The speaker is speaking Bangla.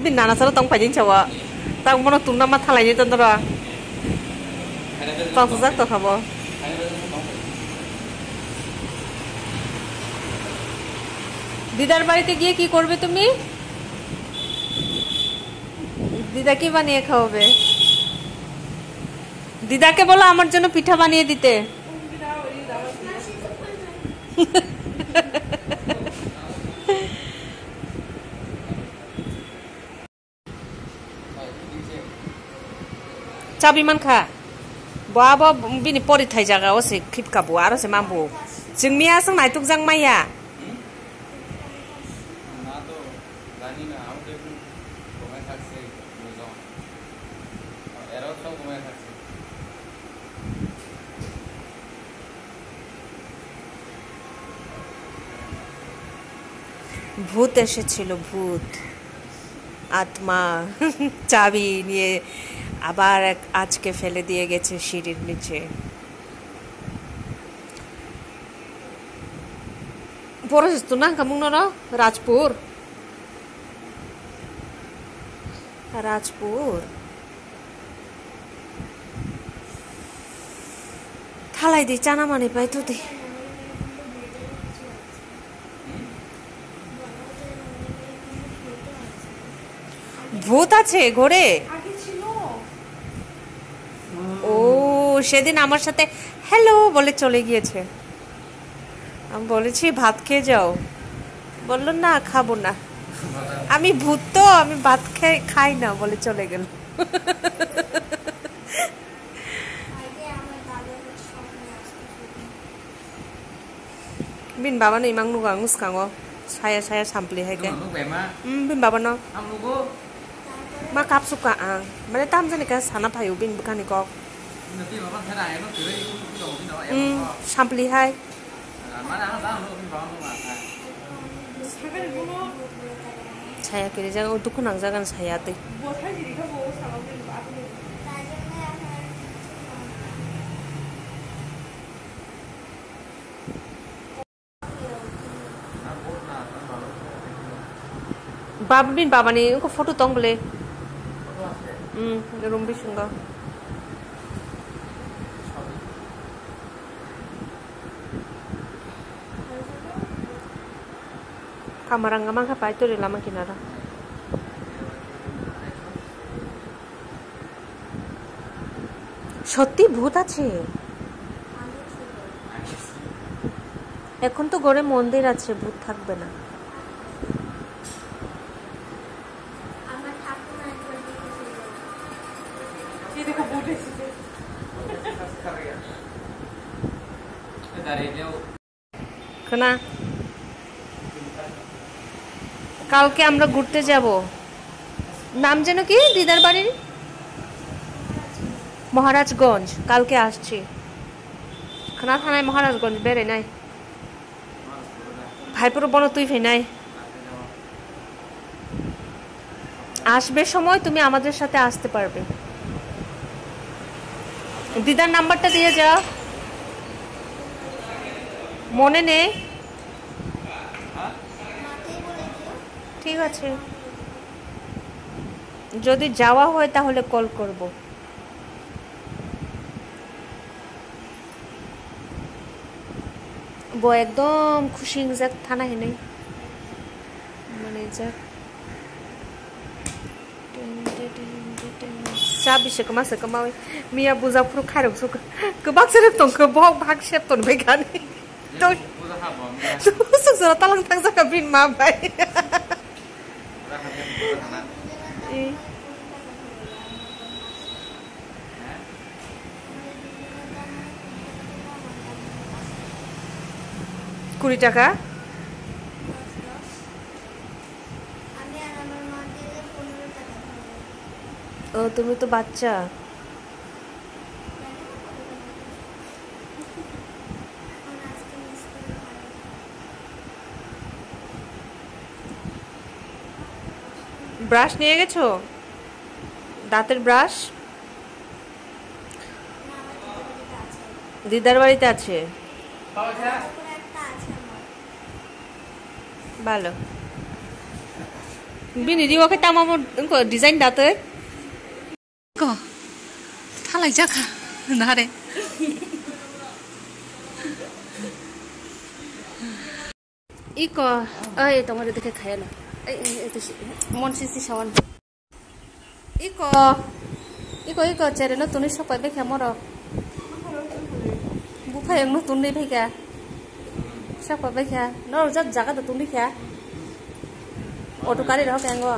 bin nana sara tong pajin chawa tang mono tunna ma thalai ni tandra tang sajak to khabo দিদার বাড়িতে গিয়ে কি করবে তুমি দিদা কি বানিয়ে খাওয়াবে দিদাকে বলো আমার জন্য পিঠা বানিয়ে দিতে চাবি মান খা বাবা বিনি পরিথাই জায়গা ওসে খিপকাবো আর ওসে মামবো जोंनिया सोंनाय तुगजां माइया ভূত এসেছিল ভূত আত্মা চাবি নিয়ে আবার আজকে ফেলে দিয়ে গেছে সিঁড়ির নিচে Boros itu nang kamu nono Rajpur thalai di chana mane pai tu di ভূত আছে ঘরে ও সেদিন আমার সাথে হ্যালো বলে চলে গিয়েছে আমি বলেছি ভাত খেয়ে যাও বললো না খাবো না আমি ভূত তো আমি ভাত খাই না বলে চলে গেল bin baba no imang nuga nguskango saya sampli haike bin baba no ma kap suka ang mane tam jani ka sana phayu bin bukani ko sampli hai saya kiri jaga untuk kunang jagan saya teh Baba bin baba ni uko foto tong bole rumbi sunga kamarang gamang ka pai to re lama kinara সত্যি ভূত আছে এখন তো ঘরে মন্দির আছে ভূত থাকবে না না কালকে আমরা ঘুরতে যাব নাম যেন কি দিদার বাড়ির মহারাজগঞ্জ কালকে আসছি খানা থানায় মহারাজগঞ্জ বেরে নাই ভাইপুর বন তুই ফেনাই আসবে সময় তুমি আমাদের সাথে আসতে পারবে দিদার নাম্বারটা দিয়ে যাও মনে নেই ঠিক আছে যদি যাওয়া হয় তাহলে কল করব বো একদম খুশি যাক থানা হে নেই মানে যাক চাবি সেকমা সেকমা মিয়া বুজাফুর খারক সুক গোবাক সেরে তং গোবাক ভাগ সেপ তন বে গানি তো সুসরা তালাং থাং জাকা বিন মা ভাই কুড়ি টাকা ও তুমি তো বাচ্চা ব্রাশ নিয়ে গেছো দাঁতের ব্রাশ দিদার বাড়িতে আছে ভালো Bini di wakai tamamu ko design date. Ko. Thalai jaka. Nare. Iko, ay tomorrow dekhe khaya na. Ay itu mon sisi sawan. Iko cere no tuni sok pai bekha moro. Buka yang no tuni bekha. Sok pai bekha. No jat jaga to tuni kha. Auto kari raho kengo.